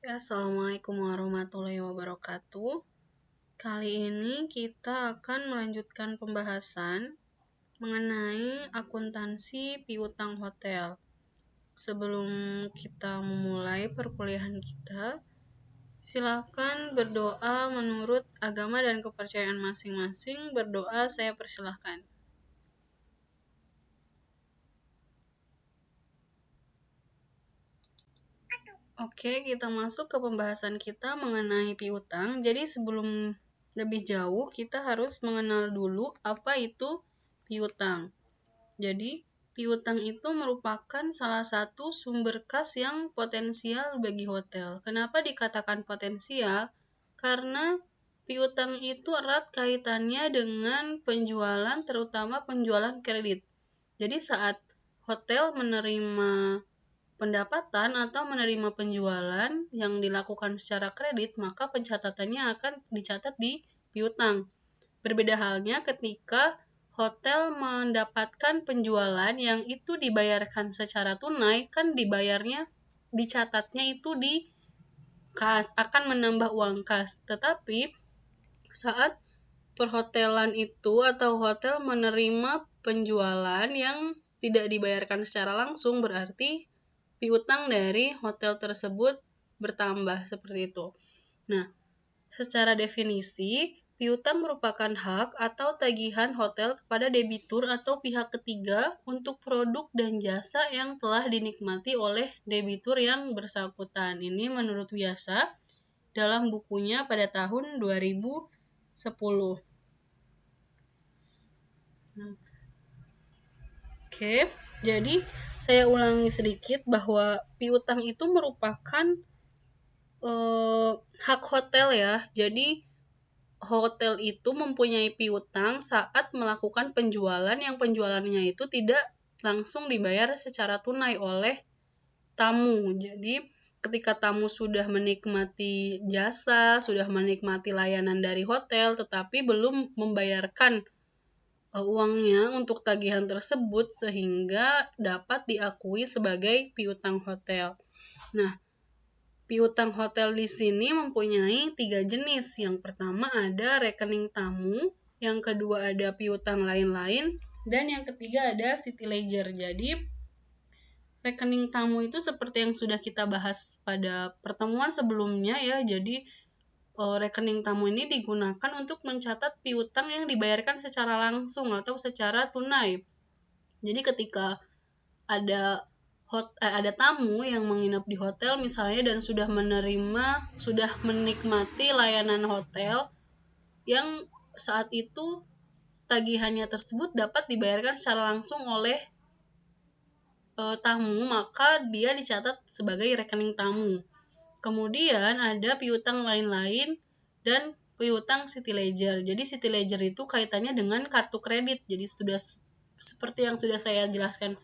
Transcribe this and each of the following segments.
Assalamualaikum warahmatullahi wabarakatuh. Kali ini kita akan melanjutkan pembahasan mengenai akuntansi piutang hotel. Sebelum kita memulai perkuliahan kita, silakan berdoa menurut agama dan kepercayaan masing-masing. Berdoa, saya persilahkan. Oke, kita masuk ke pembahasan kita mengenai piutang. Jadi sebelum lebih jauh, kita harus mengenal dulu apa itu piutang. Jadi, piutang itu merupakan salah satu sumber kas yang potensial bagi hotel. Kenapa dikatakan potensial? Karena piutang itu erat kaitannya dengan penjualan, terutama penjualan kredit. Jadi saat hotel menerima pendapatan atau menerima penjualan yang dilakukan secara kredit, maka pencatatannya akan dicatat di piutang. Berbeda halnya ketika hotel mendapatkan penjualan yang itu dibayarkan secara tunai, kan dicatatnya itu di kas, akan menambah uang kas. Tetapi saat perhotelan itu atau hotel menerima penjualan yang tidak dibayarkan secara langsung, berarti piutang dari hotel tersebut bertambah seperti itu. Nah, secara definisi, piutang merupakan hak atau tagihan hotel kepada debitur atau pihak ketiga untuk produk dan jasa yang telah dinikmati oleh debitur yang bersangkutan. Ini menurut Wiyasa dalam bukunya pada tahun 2010. Oke, jadi saya ulangi sedikit bahwa piutang itu merupakan hak hotel ya. Jadi hotel itu mempunyai piutang saat melakukan penjualan yang penjualannya itu tidak langsung dibayar secara tunai oleh tamu. Jadi ketika tamu sudah menikmati jasa, sudah menikmati layanan dari hotel, tetapi belum membayarkan uangnya untuk tagihan tersebut sehingga dapat diakui sebagai piutang hotel. Nah, piutang hotel di sini mempunyai 3 jenis. Yang pertama ada rekening tamu, yang kedua ada piutang lain-lain, dan yang ketiga ada city ledger. Jadi, rekening tamu itu seperti yang sudah kita bahas pada pertemuan sebelumnya ya. Jadi, rekening tamu ini digunakan untuk mencatat piutang yang dibayarkan secara langsung atau secara tunai. Jadi ketika ada tamu yang menginap di hotel misalnya dan sudah menikmati layanan hotel yang saat itu tagihannya tersebut dapat dibayarkan secara langsung oleh tamu, maka dia dicatat sebagai rekening tamu. Kemudian ada piutang lain-lain dan piutang city ledger. Jadi city ledger itu kaitannya dengan kartu kredit. Jadi sudah seperti yang sudah saya jelaskan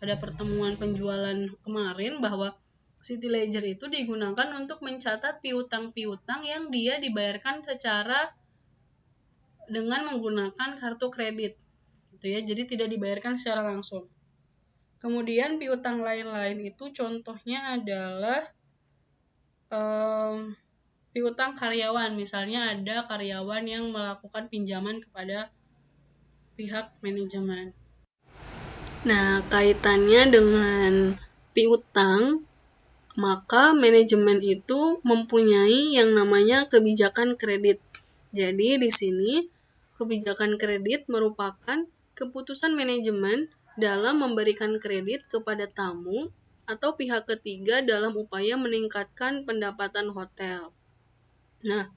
pada pertemuan penjualan kemarin bahwa city ledger itu digunakan untuk mencatat piutang-piutang yang dia dibayarkan secara dengan menggunakan kartu kredit. Gitu ya. Jadi tidak dibayarkan secara langsung. Kemudian piutang lain-lain itu contohnya adalah piutang karyawan. Misalnya ada karyawan yang melakukan pinjaman kepada pihak manajemen. Nah, kaitannya dengan piutang, maka manajemen itu mempunyai yang namanya kebijakan kredit. Jadi di sini kebijakan kredit merupakan keputusan manajemen dalam memberikan kredit kepada tamu atau pihak ketiga dalam upaya meningkatkan pendapatan hotel. Nah,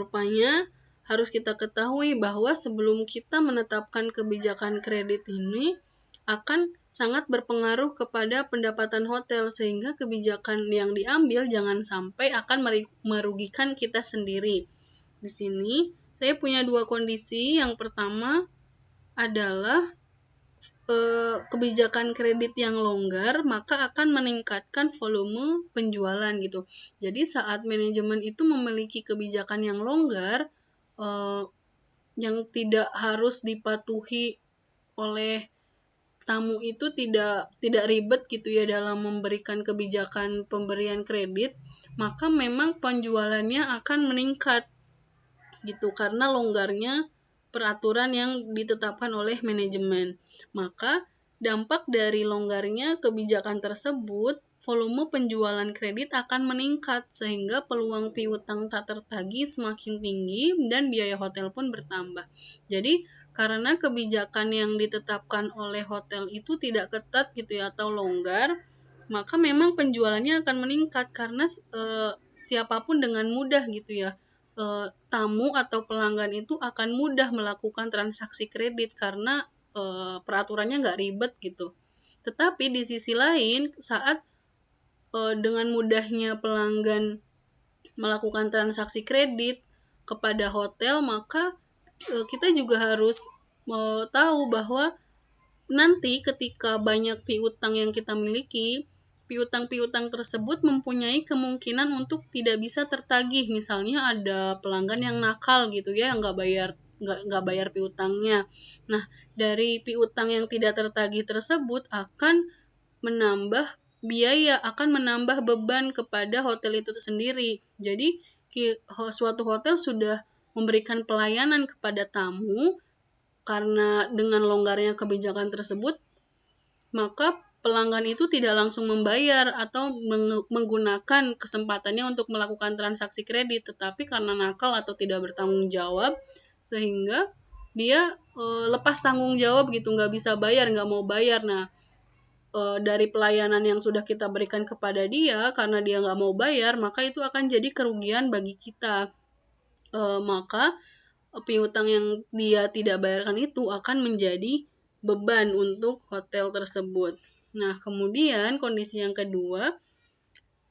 rupanya harus kita ketahui bahwa sebelum kita menetapkan kebijakan kredit ini akan sangat berpengaruh kepada pendapatan hotel sehingga kebijakan yang diambil jangan sampai akan merugikan kita sendiri. Di sini saya punya 2 kondisi. Yang pertama adalah kebijakan kredit yang longgar, maka akan meningkatkan volume penjualan gitu. Jadi saat manajemen itu memiliki kebijakan yang longgar, yang tidak harus dipatuhi oleh tamu itu tidak ribet gitu ya dalam memberikan kebijakan pemberian kredit, maka memang penjualannya akan meningkat gitu karena longgarnya peraturan yang ditetapkan oleh manajemen. Maka dampak dari longgarnya kebijakan tersebut, volume penjualan kredit akan meningkat sehingga peluang piutang tak tertagih semakin tinggi dan biaya hotel pun bertambah. Jadi karena kebijakan yang ditetapkan oleh hotel itu tidak ketat gitu ya atau longgar, maka memang penjualannya akan meningkat karena siapapun dengan mudah gitu ya, tamu atau pelanggan itu akan mudah melakukan transaksi kredit karena peraturannya nggak ribet gitu. Tetapi di sisi lain, saat dengan mudahnya pelanggan melakukan transaksi kredit kepada hotel, maka kita juga harus tahu bahwa nanti ketika banyak piutang yang kita miliki, piutang-piutang tersebut mempunyai kemungkinan untuk tidak bisa tertagih. Misalnya ada pelanggan yang nakal gitu ya, yang nggak bayar piutangnya. Nah, dari piutang yang tidak tertagih tersebut akan menambah biaya, akan menambah beban kepada hotel itu sendiri. Jadi, suatu hotel sudah memberikan pelayanan kepada tamu, karena dengan longgarnya kebijakan tersebut, maka pelanggan itu tidak langsung membayar atau menggunakan kesempatannya untuk melakukan transaksi kredit, tetapi karena nakal atau tidak bertanggung jawab, sehingga dia lepas tanggung jawab gitu, nggak bisa bayar, nggak mau bayar. Nah, dari pelayanan yang sudah kita berikan kepada dia, karena dia nggak mau bayar, maka itu akan jadi kerugian bagi kita. Maka piutang yang dia tidak bayarkan itu akan menjadi beban untuk hotel tersebut. Nah, kemudian kondisi yang kedua,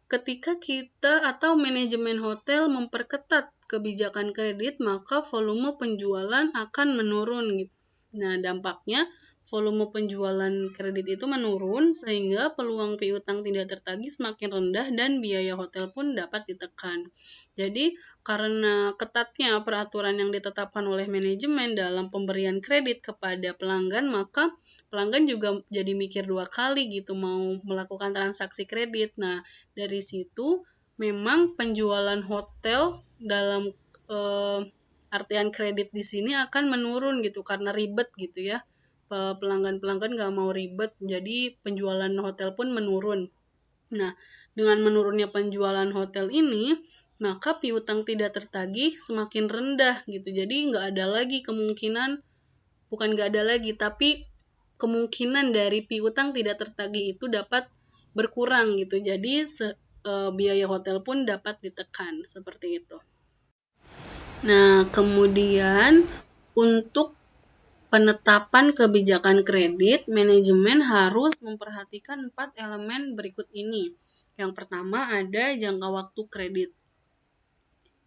ketika kita atau manajemen hotel memperketat kebijakan kredit, maka volume penjualan akan menurun. Nah, dampaknya volume penjualan kredit itu menurun sehingga peluang piutang tidak tertagih semakin rendah dan biaya hotel pun dapat ditekan. Jadi, karena ketatnya peraturan yang ditetapkan oleh manajemen dalam pemberian kredit kepada pelanggan, maka pelanggan juga jadi mikir dua kali gitu mau melakukan transaksi kredit. Nah, dari situ memang penjualan hotel dalam artian kredit di sini akan menurun gitu karena ribet gitu ya. Pelanggan-pelanggan nggak mau ribet, jadi penjualan hotel pun menurun. Nah, dengan menurunnya penjualan hotel ini, maka piutang tidak tertagih semakin rendah gitu. Jadi nggak ada lagi kemungkinan, bukan nggak ada lagi, tapi kemungkinan dari piutang tidak tertagih itu dapat berkurang gitu. Jadi biaya hotel pun dapat ditekan seperti itu. Nah, kemudian untuk penetapan kebijakan kredit, manajemen harus memperhatikan 4 elemen berikut ini. Yang pertama ada jangka waktu kredit.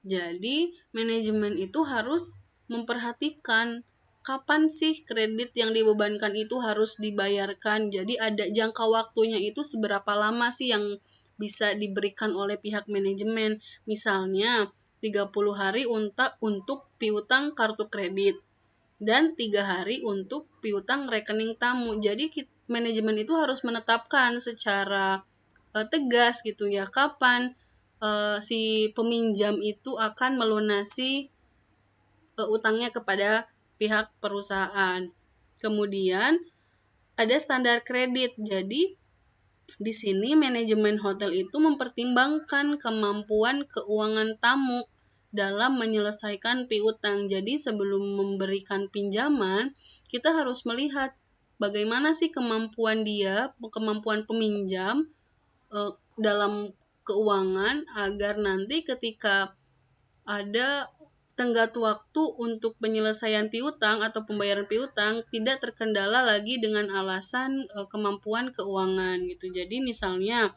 Jadi, manajemen itu harus memperhatikan kapan sih kredit yang dibebankan itu harus dibayarkan. Jadi, ada jangka waktunya itu seberapa lama sih yang bisa diberikan oleh pihak manajemen. Misalnya, 30 hari untuk piutang kartu kredit dan 3 hari untuk piutang rekening tamu. Jadi manajemen itu harus menetapkan secara tegas gitu ya kapan si peminjam itu akan melunasi utangnya kepada pihak perusahaan. Kemudian ada standar kredit. Jadi di sini manajemen hotel itu mempertimbangkan kemampuan keuangan tamu dalam menyelesaikan piutang. Jadi sebelum memberikan pinjaman, kita harus melihat bagaimana sih kemampuan peminjam dalam keuangan agar nanti ketika ada tenggat waktu untuk penyelesaian piutang atau pembayaran piutang tidak terkendala lagi dengan alasan kemampuan keuangan gitu. Jadi misalnya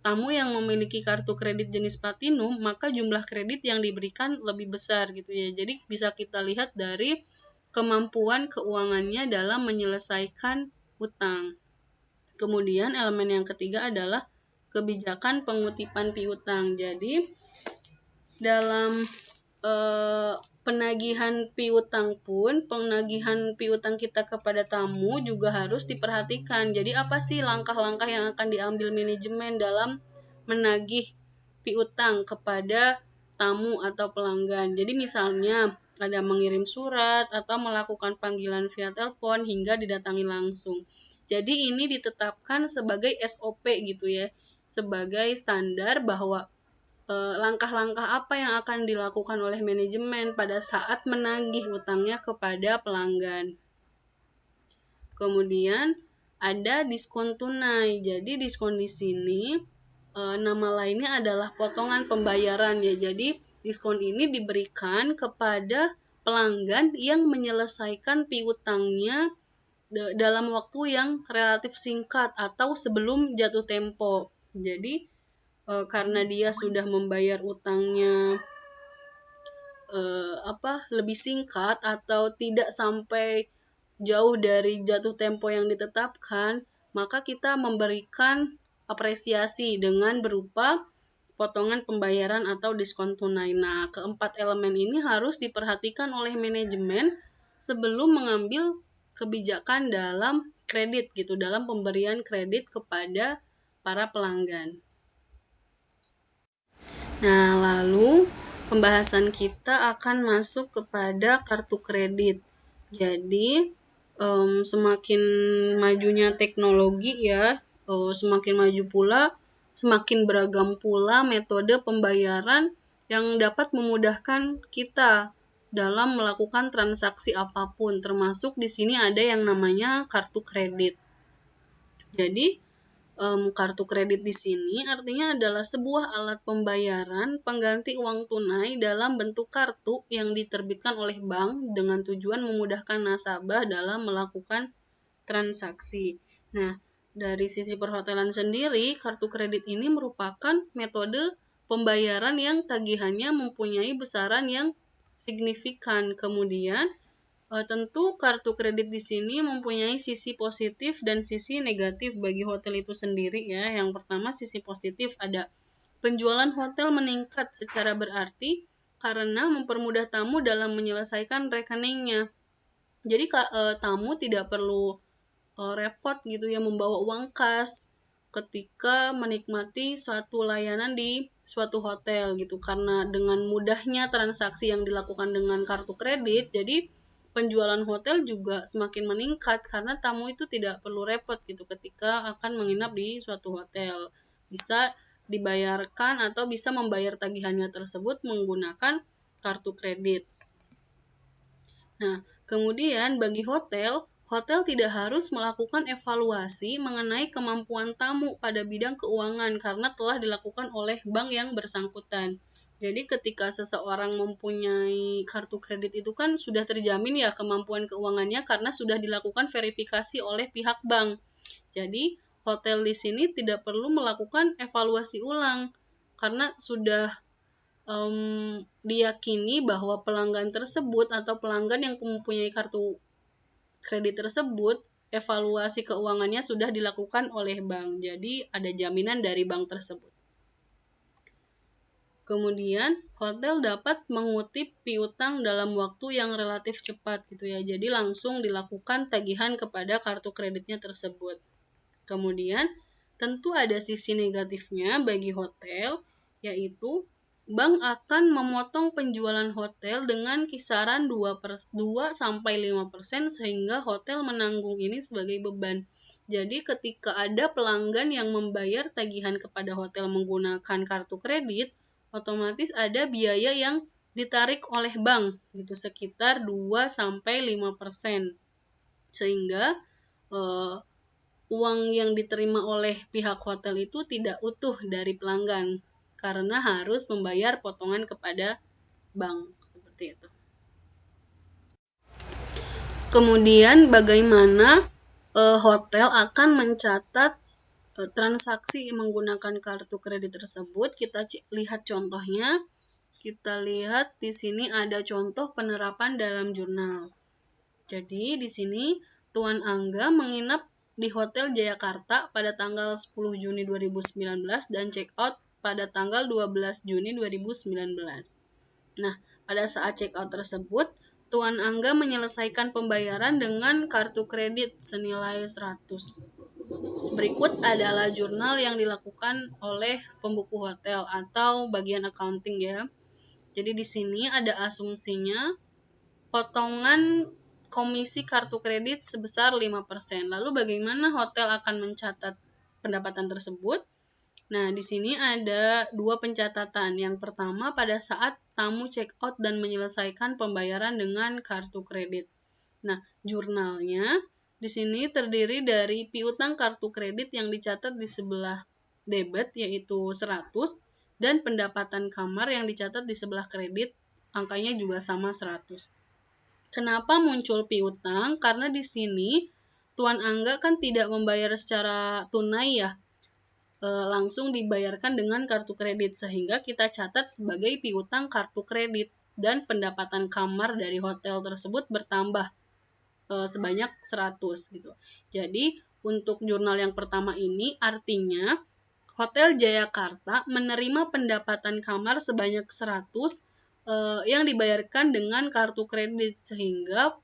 tamu yang memiliki kartu kredit jenis platinum, maka jumlah kredit yang diberikan lebih besar gitu ya. Jadi bisa kita lihat dari kemampuan keuangannya dalam menyelesaikan utang. Kemudian elemen yang ketiga adalah kebijakan pengutipan piutang. Jadi dalam penagihan piutang kita kepada tamu juga harus diperhatikan. Jadi apa sih langkah-langkah yang akan diambil manajemen dalam menagih piutang kepada tamu atau pelanggan? Jadi misalnya ada mengirim surat atau melakukan panggilan via telepon hingga didatangi langsung. Jadi ini ditetapkan sebagai SOP gitu ya, sebagai standar bahwa langkah-langkah apa yang akan dilakukan oleh manajemen pada saat menagih utangnya kepada pelanggan. Kemudian ada diskon tunai. Jadi diskon di sini nama lainnya adalah potongan pembayaran ya. Jadi diskon ini diberikan kepada pelanggan yang menyelesaikan piutangnya dalam waktu yang relatif singkat atau sebelum jatuh tempo. Jadi karena dia sudah membayar utangnya lebih singkat atau tidak sampai jauh dari jatuh tempo yang ditetapkan, maka kita memberikan apresiasi dengan berupa potongan pembayaran atau diskon tunai. Nah, keempat elemen ini harus diperhatikan oleh manajemen sebelum mengambil kebijakan dalam kredit gitu, dalam pemberian kredit kepada para pelanggan. Nah, lalu pembahasan kita akan masuk kepada kartu kredit. Jadi, semakin majunya teknologi ya, semakin maju pula, semakin beragam pula metode pembayaran yang dapat memudahkan kita dalam melakukan transaksi apapun, termasuk di sini ada yang namanya kartu kredit. Jadi, kartu kredit di sini artinya adalah sebuah alat pembayaran pengganti uang tunai dalam bentuk kartu yang diterbitkan oleh bank dengan tujuan memudahkan nasabah dalam melakukan transaksi. Nah, dari sisi perhotelan sendiri, kartu kredit ini merupakan metode pembayaran yang tagihannya mempunyai besaran yang signifikan. Kemudian, tentu kartu kredit di sini mempunyai sisi positif dan sisi negatif bagi hotel itu sendiri ya. Yang pertama sisi positif ada penjualan hotel meningkat secara berarti karena mempermudah tamu dalam menyelesaikan rekeningnya. Jadi tamu tidak perlu repot gitu ya membawa uang kas ketika menikmati suatu layanan di suatu hotel gitu. Karena dengan mudahnya transaksi yang dilakukan dengan kartu kredit, jadi penjualan hotel juga semakin meningkat karena tamu itu tidak perlu repot gitu ketika akan menginap di suatu hotel. Bisa dibayarkan atau bisa membayar tagihannya tersebut menggunakan kartu kredit. Nah, kemudian bagi hotel tidak harus melakukan evaluasi mengenai kemampuan tamu pada bidang keuangan karena telah dilakukan oleh bank yang bersangkutan. Jadi ketika seseorang mempunyai kartu kredit itu kan sudah terjamin ya kemampuan keuangannya karena sudah dilakukan verifikasi oleh pihak bank. Jadi hotel di sini tidak perlu melakukan evaluasi ulang karena sudah diyakini bahwa pelanggan tersebut atau pelanggan yang mempunyai kartu kredit tersebut evaluasi keuangannya sudah dilakukan oleh bank. Jadi ada jaminan dari bank tersebut. Kemudian, hotel dapat mengutip piutang dalam waktu yang relatif cepat gitu ya. Jadi langsung dilakukan tagihan kepada kartu kreditnya tersebut. Kemudian, tentu ada sisi negatifnya bagi hotel, yaitu bank akan memotong penjualan hotel dengan kisaran 2-5% sehingga hotel menanggung ini sebagai beban. Jadi ketika ada pelanggan yang membayar tagihan kepada hotel menggunakan kartu kredit, otomatis ada biaya yang ditarik oleh bank gitu sekitar 2-5%. Sehingga uang yang diterima oleh pihak hotel itu tidak utuh dari pelanggan karena harus membayar potongan kepada bank seperti itu. Kemudian bagaimana hotel akan mencatat transaksi menggunakan kartu kredit tersebut? Kita lihat contohnya. Kita lihat di sini ada contoh penerapan dalam jurnal. Jadi di sini Tuan Angga menginap di Hotel Jayakarta pada tanggal 10 Juni 2019 dan check out pada tanggal 12 Juni 2019. Nah, Pada saat check out tersebut, Tuan Angga menyelesaikan pembayaran dengan kartu kredit senilai 100. Berikut adalah jurnal yang dilakukan oleh pembuku hotel atau bagian accounting ya. Jadi di sini ada asumsinya potongan komisi kartu kredit sebesar 5%. Lalu bagaimana hotel akan mencatat pendapatan tersebut? Nah, di sini ada 2 pencatatan. Yang pertama pada saat tamu check out dan menyelesaikan pembayaran dengan kartu kredit. Nah, jurnalnya di sini terdiri dari piutang kartu kredit yang dicatat di sebelah debit yaitu 100 dan pendapatan kamar yang dicatat di sebelah kredit angkanya juga sama 100. Kenapa muncul piutang? Karena di sini Tuan Angga kan tidak membayar secara tunai ya, langsung dibayarkan dengan kartu kredit sehingga kita catat sebagai piutang kartu kredit dan pendapatan kamar dari hotel tersebut bertambah sebanyak 100 gitu. Jadi untuk jurnal yang pertama ini artinya Hotel Jayakarta menerima pendapatan kamar sebanyak 100 yang dibayarkan dengan kartu kredit sehingga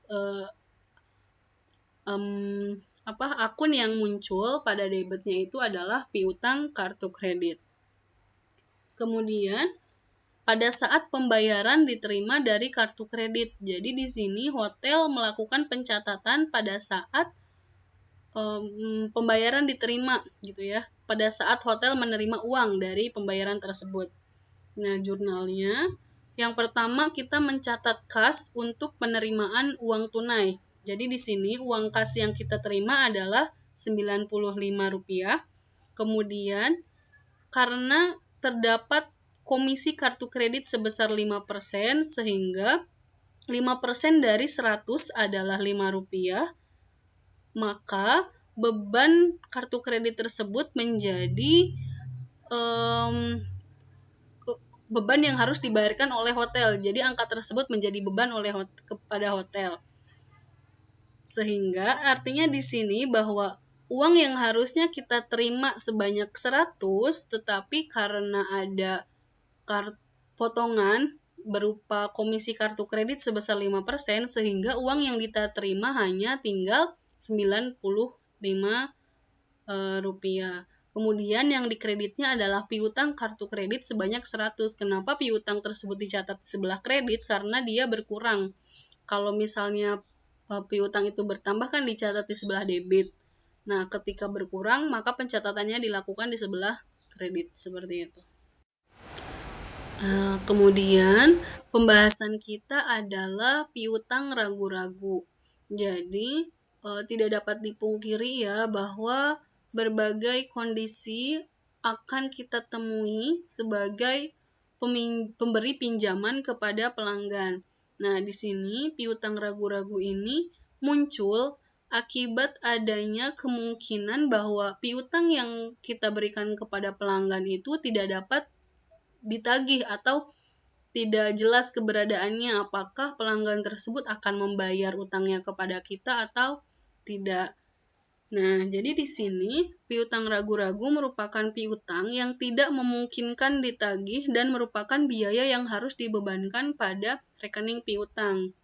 akun yang muncul pada debitnya itu adalah piutang kartu kredit. Kemudian pada saat pembayaran diterima dari kartu kredit. Jadi di sini hotel melakukan pencatatan pada saat pembayaran diterima gitu ya. Pada saat hotel menerima uang dari pembayaran tersebut. Nah, jurnalnya yang pertama kita mencatat kas untuk penerimaan uang tunai. Jadi di sini uang kas yang kita terima adalah Rp95. Kemudian karena terdapat komisi kartu kredit sebesar 5% sehingga 5% dari 100 adalah Rp5, maka beban kartu kredit tersebut menjadi beban yang harus dibayarkan oleh hotel. Jadi angka tersebut menjadi beban kepada hotel. Sehingga artinya di sini bahwa uang yang harusnya kita terima sebanyak 100 tetapi karena ada potongan berupa komisi kartu kredit sebesar 5% sehingga uang yang kita terima hanya tinggal Rp95. Kemudian yang dikreditnya adalah piutang kartu kredit sebanyak 100. Kenapa piutang tersebut dicatat sebelah kredit? Karena dia berkurang. Kalau misalnya piutang itu bertambah kan dicatat di sebelah debit. Nah, ketika berkurang maka pencatatannya dilakukan di sebelah kredit seperti itu. Kemudian pembahasan kita adalah piutang ragu-ragu. Jadi tidak dapat dipungkiri ya bahwa berbagai kondisi akan kita temui sebagai pemberi pinjaman kepada pelanggan. Nah, di sini piutang ragu-ragu ini muncul akibat adanya kemungkinan bahwa piutang yang kita berikan kepada pelanggan itu tidak dapat ditagih atau tidak jelas keberadaannya apakah pelanggan tersebut akan membayar utangnya kepada kita atau tidak. Nah, jadi di sini piutang ragu-ragu merupakan piutang yang tidak memungkinkan ditagih dan merupakan biaya yang harus dibebankan pada rekening piutang.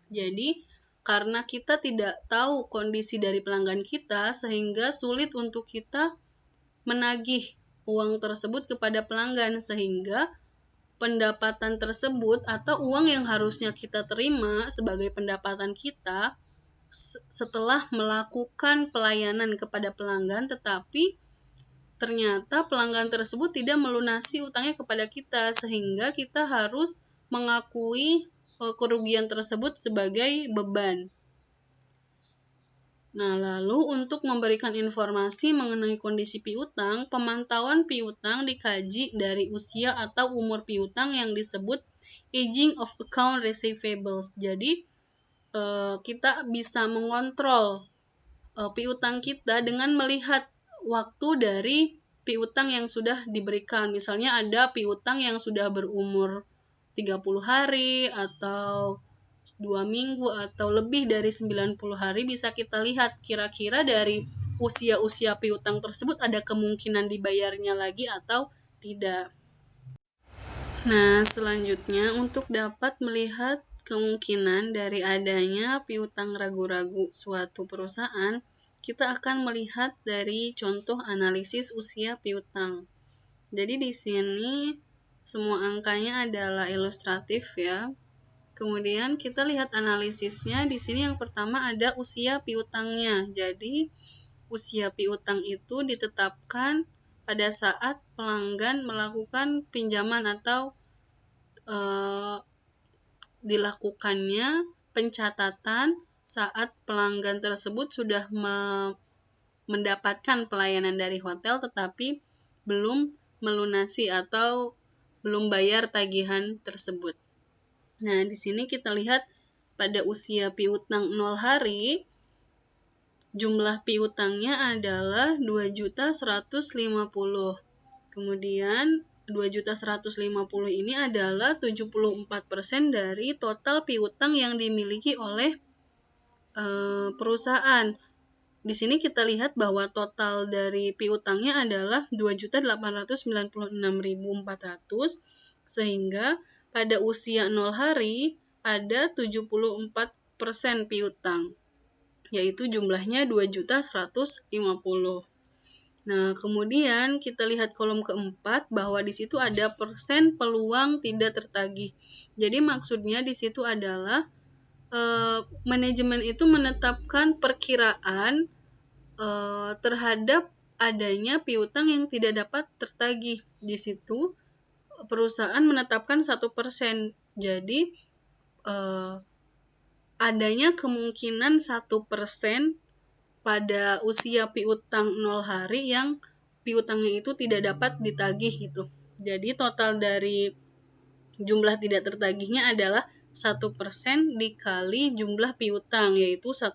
Jadi, karena kita tidak tahu kondisi dari pelanggan kita sehingga sulit untuk kita menagih uang tersebut kepada pelanggan sehingga pendapatan tersebut atau uang yang harusnya kita terima sebagai pendapatan kita setelah melakukan pelayanan kepada pelanggan tetapi ternyata pelanggan tersebut tidak melunasi utangnya kepada kita sehingga kita harus mengakui kerugian tersebut sebagai beban. Nah, lalu untuk memberikan informasi mengenai kondisi piutang, pemantauan piutang dikaji dari usia atau umur piutang yang disebut aging of account receivables. Jadi, kita bisa mengontrol piutang kita dengan melihat waktu dari piutang yang sudah diberikan. Misalnya ada piutang yang sudah berumur 30 hari atau 2 minggu atau lebih dari 90 hari bisa kita lihat kira-kira dari usia-usia piutang tersebut ada kemungkinan dibayarnya lagi atau tidak. Nah, selanjutnya untuk dapat melihat kemungkinan dari adanya piutang ragu-ragu suatu perusahaan, kita akan melihat dari contoh analisis usia piutang. Jadi di sini semua angkanya adalah ilustratif ya. Kemudian kita lihat analisisnya. Di sini yang pertama ada usia piutangnya. Jadi usia piutang itu ditetapkan pada saat pelanggan melakukan pinjaman atau dilakukannya pencatatan saat pelanggan tersebut sudah mendapatkan pelayanan dari hotel tetapi belum melunasi atau belum bayar tagihan tersebut. Nah, di sini kita lihat pada usia piutang 0 hari, jumlah piutangnya adalah 2.150.000. Kemudian 2.150.000 ini adalah 74% dari total piutang yang dimiliki oleh perusahaan. Di sini kita lihat bahwa total dari piutangnya adalah 2.896.400, sehingga pada usia 0 hari ada 74% piutang, yaitu jumlahnya 2.150.000. Nah, kemudian kita lihat kolom keempat bahwa di situ ada persen peluang tidak tertagih. Jadi maksudnya di situ adalah manajemen itu menetapkan perkiraan terhadap adanya piutang yang tidak dapat tertagih. Di situ perusahaan menetapkan 1%. Jadi adanya kemungkinan 1% pada usia piutang 0 hari yang piutangnya itu tidak dapat ditagih gitu. Jadi total dari jumlah tidak tertagihnya adalah 1% dikali jumlah piutang, yaitu 1%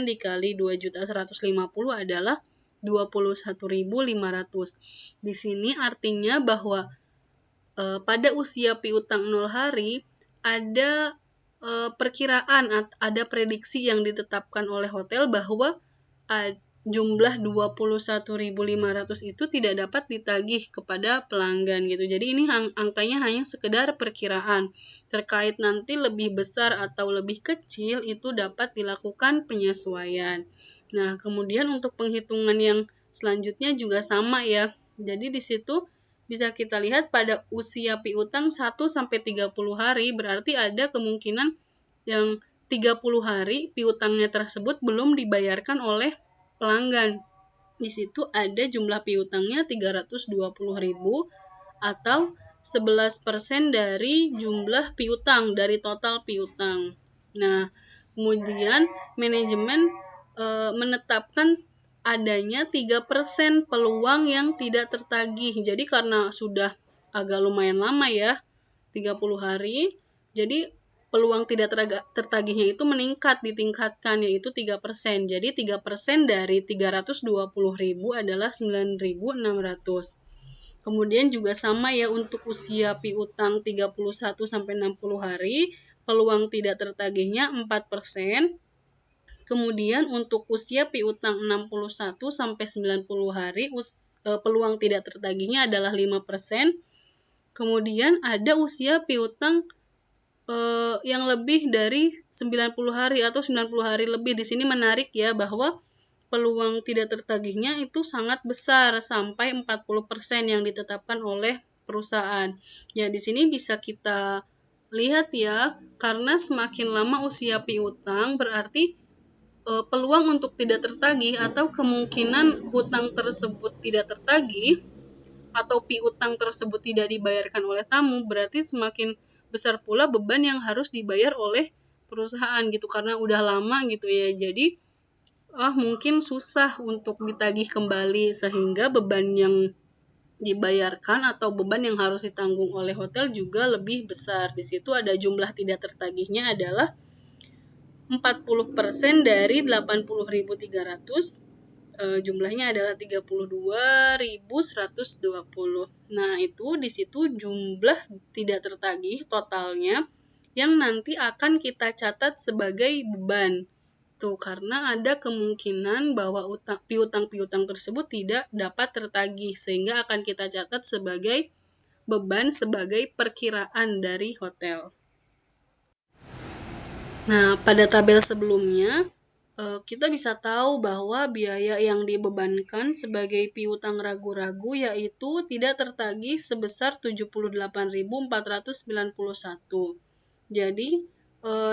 dikali 2.150.000 adalah 21.500. Di sini artinya bahwa pada usia piutang 0 hari ada perkiraan, ada prediksi yang ditetapkan oleh hotel bahwa jumlah 21.500 itu tidak dapat ditagih kepada pelanggan gitu. Jadi ini angkanya hanya sekedar perkiraan. Terkait nanti lebih besar atau lebih kecil itu dapat dilakukan penyesuaian. Nah, kemudian untuk penghitungan yang selanjutnya juga sama ya. Jadi di situ bisa kita lihat pada usia piutang 1 sampai 30 hari berarti ada kemungkinan yang 30 hari piutangnya tersebut belum dibayarkan oleh pelanggan. Di situ ada jumlah piutangnya 320.000 atau 11% dari jumlah piutang dari total piutang. Nah, kemudian manajemen menetapkan adanya 3% peluang yang tidak tertagih. Jadi karena sudah agak lumayan lama ya, 30 hari, jadi peluang tidak tertagihnya itu meningkat, ditingkatkan, yaitu 3%. Jadi 3% dari 320.000 adalah 9.600. Kemudian juga sama ya untuk usia piutang 31-60 hari, peluang tidak tertagihnya 4%. Kemudian untuk usia piutang 61-90 hari, peluang tidak tertagihnya adalah 5%. Kemudian ada usia piutang yang lebih dari 90 hari atau 90 hari lebih. Di sini menarik ya bahwa peluang tidak tertagihnya itu sangat besar sampai 40% yang ditetapkan oleh perusahaan. Ya, di sini bisa kita lihat ya, karena semakin lama usia piutang berarti peluang untuk tidak tertagih atau kemungkinan hutang tersebut tidak tertagih atau piutang tersebut tidak dibayarkan oleh tamu berarti semakin besar pula beban yang harus dibayar oleh perusahaan gitu, karena udah lama gitu ya. Jadi mungkin susah untuk ditagih kembali sehingga beban yang dibayarkan atau beban yang harus ditanggung oleh hotel juga lebih besar. Di situ ada jumlah tidak tertagihnya adalah 40% dari 80.300. Jumlahnya adalah 32.120. Nah, itu di situ jumlah tidak tertagih totalnya yang nanti akan kita catat sebagai beban. Tuh, karena ada kemungkinan bahwa piutang-piutang tersebut tidak dapat tertagih sehingga akan kita catat sebagai beban sebagai perkiraan dari hotel. Nah, pada tabel sebelumnya, kita bisa tahu bahwa biaya yang dibebankan sebagai piutang ragu-ragu yaitu tidak tertagih sebesar 78.491. Jadi,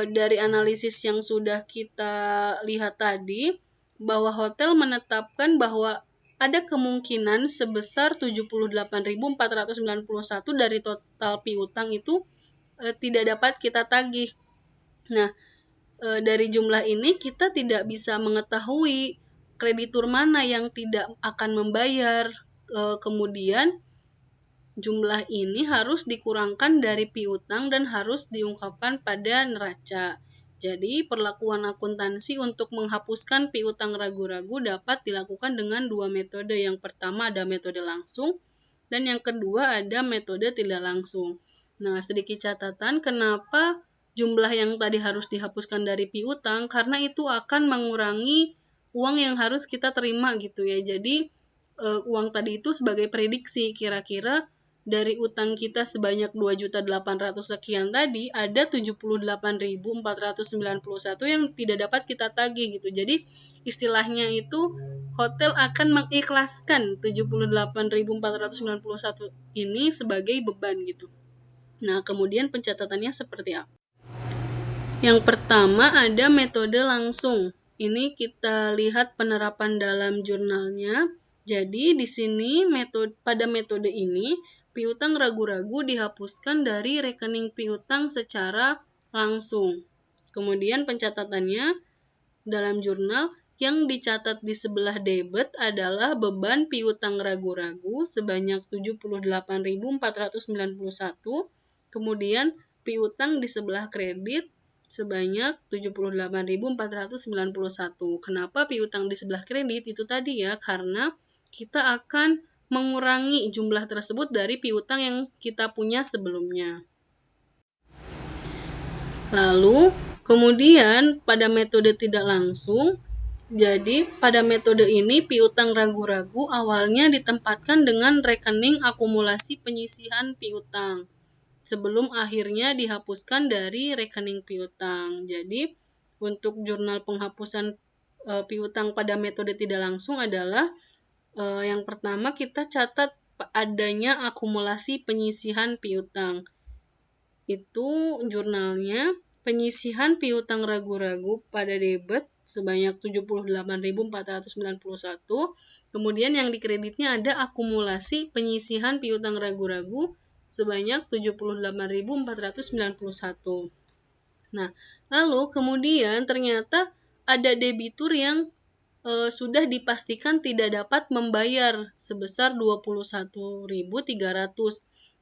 dari analisis yang sudah kita lihat tadi, bahwa hotel menetapkan bahwa ada kemungkinan sebesar 78.491 dari total piutang itu tidak dapat kita tagih. Nah, dari jumlah ini kita tidak bisa mengetahui kreditur mana yang tidak akan membayar. Kemudian jumlah ini harus dikurangkan dari piutang dan harus diungkapkan pada neraca. Jadi, perlakuan akuntansi untuk menghapuskan piutang ragu-ragu dapat dilakukan dengan dua metode. Yang pertama ada metode langsung, dan yang kedua ada metode tidak langsung. Nah, sedikit catatan kenapa jumlah yang tadi harus dihapuskan dari piutang, karena itu akan mengurangi uang yang harus kita terima gitu ya. Jadi uang tadi itu sebagai prediksi, kira-kira dari utang kita sebanyak 2.800.000 sekian tadi, ada 78.491 yang tidak dapat kita tagih gitu. Jadi istilahnya itu hotel akan mengikhlaskan 78.491 ini sebagai beban gitu. Nah, kemudian pencatatannya seperti apa? Yang pertama ada metode langsung. Ini kita lihat penerapan dalam jurnalnya. Jadi di sini pada metode ini piutang ragu-ragu dihapuskan dari rekening piutang secara langsung. Kemudian pencatatannya dalam jurnal yang dicatat di sebelah debit adalah beban piutang ragu-ragu sebanyak 78.491. Kemudian piutang di sebelah kredit sebanyak 78.491. Kenapa piutang di sebelah kredit? Itu tadi ya, karena kita akan mengurangi jumlah tersebut dari piutang yang kita punya sebelumnya. Lalu, kemudian pada metode tidak langsung, jadi pada metode ini piutang ragu-ragu awalnya ditempatkan dengan rekening akumulasi penyisihan piutang sebelum akhirnya dihapuskan dari rekening piutang. Jadi, untuk jurnal penghapusan piutang pada metode tidak langsung adalah yang pertama kita catat adanya akumulasi penyisihan piutang. Itu jurnalnya penyisihan piutang ragu-ragu pada debit sebanyak 78.491. Kemudian yang dikreditnya ada akumulasi penyisihan piutang ragu-ragu sebanyak 78.491. Nah, lalu kemudian ternyata ada debitur yang sudah dipastikan tidak dapat membayar sebesar 21.300.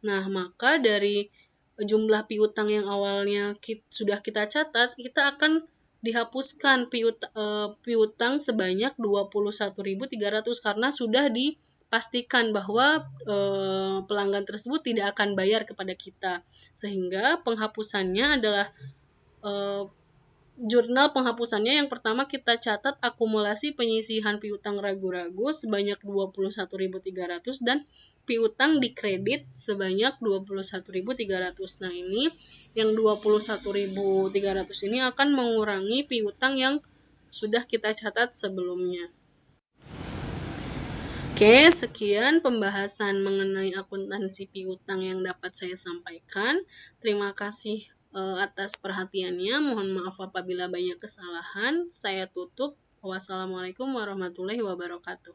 Nah, maka dari jumlah piutang yang awalnya sudah kita catat, kita akan dihapuskan piutang sebanyak 21.300 karena sudah dipastikan bahwa pelanggan tersebut tidak akan bayar kepada kita. Sehingga penghapusannya adalah jurnal penghapusannya yang pertama kita catat akumulasi penyisihan piutang ragu-ragu sebanyak 21.300 dan piutang dikredit sebanyak 21.300. Nah, ini yang 21.300 ini akan mengurangi piutang yang sudah kita catat sebelumnya. Oke, sekian pembahasan mengenai akuntansi piutang yang dapat saya sampaikan. Terima kasih atas perhatiannya. Mohon maaf apabila banyak kesalahan. Saya tutup. Wassalamualaikum warahmatullahi wabarakatuh.